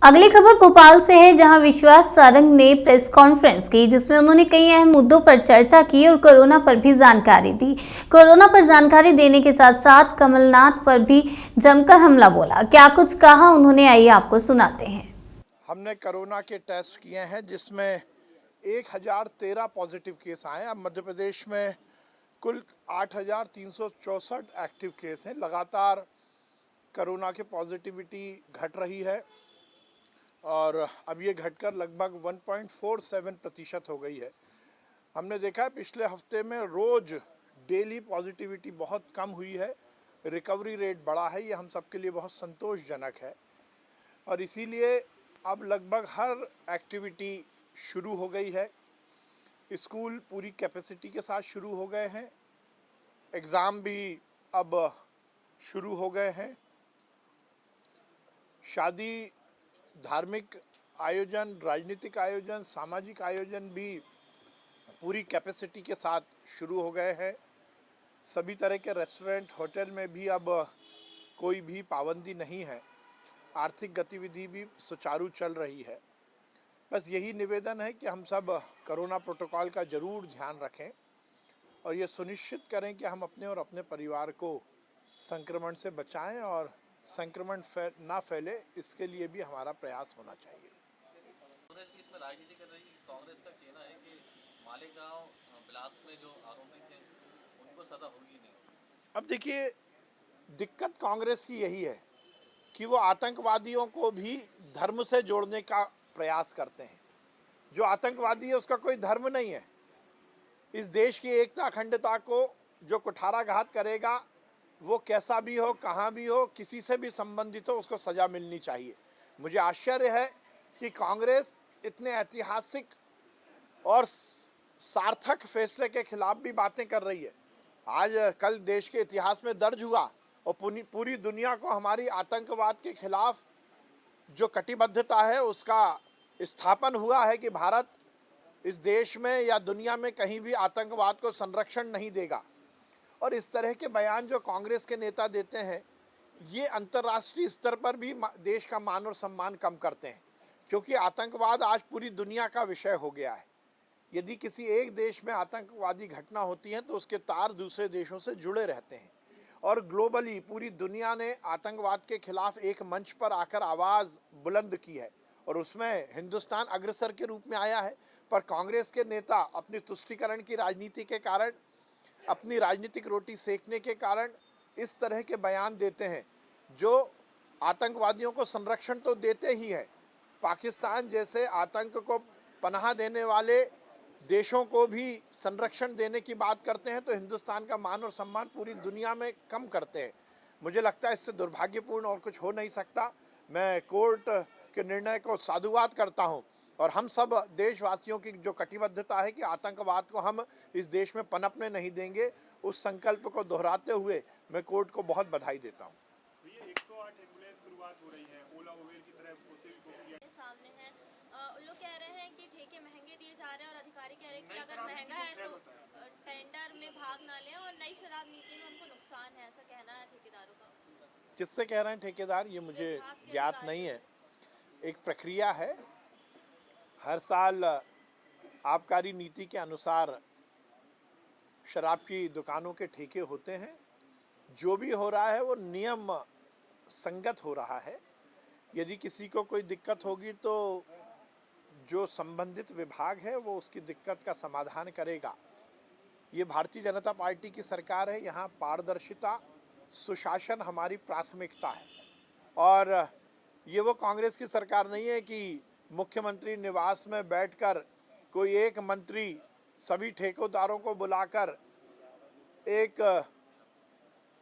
अगली खबर भोपाल से है, जहां विश्वास सारंग ने प्रेस कॉन्फ्रेंस की, जिसमें उन्होंने कई अहम मुद्दों पर चर्चा की और कोरोना पर भी जानकारी दी। कोरोना पर जानकारी देने के साथ साथ कमलनाथ पर भी जमकर हमला बोला। क्या कुछ कहा उन्होंने, आइए आपको सुनाते हैं। हमने कोरोना के टेस्ट किए हैं जिसमें 1013 पॉजिटिव केस आए। अब मध्य प्रदेश में कुल 8364 एक्टिव केस हैं। लगातार कोरोना की पॉजिटिविटी घट रही है और अब ये घटकर लगभग 1.47% हो गई है। हमने देखा है पिछले हफ्ते में रोज डेली पॉजिटिविटी बहुत कम हुई है, रिकवरी रेट बढ़ा है। ये हम सबके लिए बहुत संतोषजनक है और इसीलिए अब लगभग हर एक्टिविटी शुरू हो गई है। स्कूल पूरी कैपेसिटी के साथ शुरू हो गए हैं, एग्ज़ाम भी अब शुरू हो गए हैं। शादी, धार्मिक आयोजन, राजनीतिक आयोजन, सामाजिक आयोजन भी पूरी कैपेसिटी के साथ शुरू हो गए हैं। सभी तरह के रेस्टोरेंट, होटल में भी अब कोई भी पाबंदी नहीं है। आर्थिक गतिविधि भी सुचारू चल रही है। बस यही निवेदन है कि हम सब कोरोना प्रोटोकॉल का जरूर ध्यान रखें और ये सुनिश्चित करें कि हम अपने और अपने परिवार को संक्रमण से बचाएं और संक्रमण ना फैले, इसके लिए भी हमारा प्रयास होना चाहिए। कांग्रेस भी इसमें राजनीति कर रही है। कांग्रेस का कहना है कि मालेगांव ब्लास्ट में जो आरोपी थे उनको सजा होगी नहीं। अब देखिए, दिक्कत कांग्रेस की यही है कि वो आतंकवादियों को भी धर्म से जोड़ने का प्रयास करते हैं। जो आतंकवादी है उसका कोई धर्म नहीं है। इस देश की एकता अखंडता को जो कुठाराघात करेगा, वो कैसा भी हो, कहाँ भी हो, किसी से भी संबंधित हो, उसको सजा मिलनी चाहिए। मुझे आश्चर्य है कि कांग्रेस इतने ऐतिहासिक और सार्थक फैसले के खिलाफ भी बातें कर रही है। आज कल देश के इतिहास में दर्ज हुआ और पूरी दुनिया को हमारी आतंकवाद के खिलाफ जो कटिबद्धता है उसका स्थापन हुआ है कि भारत इस देश में या दुनिया में कहीं भी आतंकवाद को संरक्षण नहीं देगा। और इस तरह के बयान जो कांग्रेस के नेता देते हैं, ये अंतर्राष्ट्रीय स्तर पर भी देश का मान और सम्मान कम करते हैं, क्योंकि आतंकवाद आज पूरी दुनिया का विषय हो गया है। यदि किसी एक देश में आतंकवादी घटना होती है तो उसके तार दूसरे देशों से जुड़े रहते हैं और ग्लोबली पूरी दुनिया ने आतंकवाद के खिलाफ एक मंच पर आकर आवाज़ बुलंद की है और उसमें हिंदुस्तान अग्रसर के रूप में आया है। पर कांग्रेस के नेता अपनी तुष्टीकरण की राजनीति के कारण, अपनी राजनीतिक रोटी सेकने के कारण इस तरह के बयान देते हैं जो आतंकवादियों को संरक्षण तो देते ही है, पाकिस्तान जैसे आतंक को पनाह देने वाले देशों को भी संरक्षण देने की बात करते हैं, तो हिंदुस्तान का मान और सम्मान पूरी दुनिया में कम करते हैं। मुझे लगता है इससे दुर्भाग्यपूर्ण और कुछ हो नहीं सकता। मैं कोर्ट के निर्णय को साधुवाद करता हूं और हम सब देशवासियों की जो कटिबद्धता है कि आतंकवाद को हम इस देश में पनपने नहीं देंगे, उस संकल्प को दोहराते हुए मैं कोर्ट को बहुत बधाई देता हूँ। 108 एम्बुलेंस शुरुआत हो रही है, ओला उबेर की तरह सामने है। लोग कह रहे हैं कि ठेके महंगे दिए जा रहे हैं और अधिकारी कह रहे हैं कि अगर महंगा है तो टेंडर में भाग ना लें और नई शराब नीति में उनको नुकसान है, ऐसा कहना है ठेकेदारों का। किससे कह रहे हैं ठेकेदार, ये मुझे ज्ञात नहीं है। एक प्रक्रिया है, हर साल आबकारी नीति के अनुसार शराब की दुकानों के ठेके होते हैं। जो भी हो रहा है वो नियम संगत हो रहा है। यदि किसी को कोई दिक्कत होगी तो जो संबंधित विभाग है वो उसकी दिक्कत का समाधान करेगा। ये भारतीय जनता पार्टी की सरकार है, यहाँ पारदर्शिता, सुशासन हमारी प्राथमिकता है और ये वो कांग्रेस की सरकार नहीं है कि मुख्यमंत्री निवास में बैठकर कोई एक मंत्री सभी ठेकेदारों को बुलाकर एक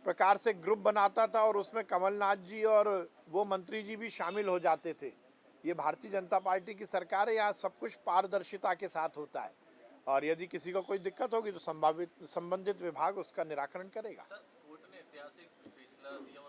प्रकार से ग्रुप बनाता था और उसमें कमलनाथ जी और वो मंत्री जी भी शामिल हो जाते थे। ये भारतीय जनता पार्टी की सरकार है, यहाँ सब कुछ पारदर्शिता के साथ होता है और यदि किसी को कोई दिक्कत होगी तो संबंधित विभाग उसका निराकरण करेगा। सर, कोर्ट ने ऐतिहासिक फैसला दिया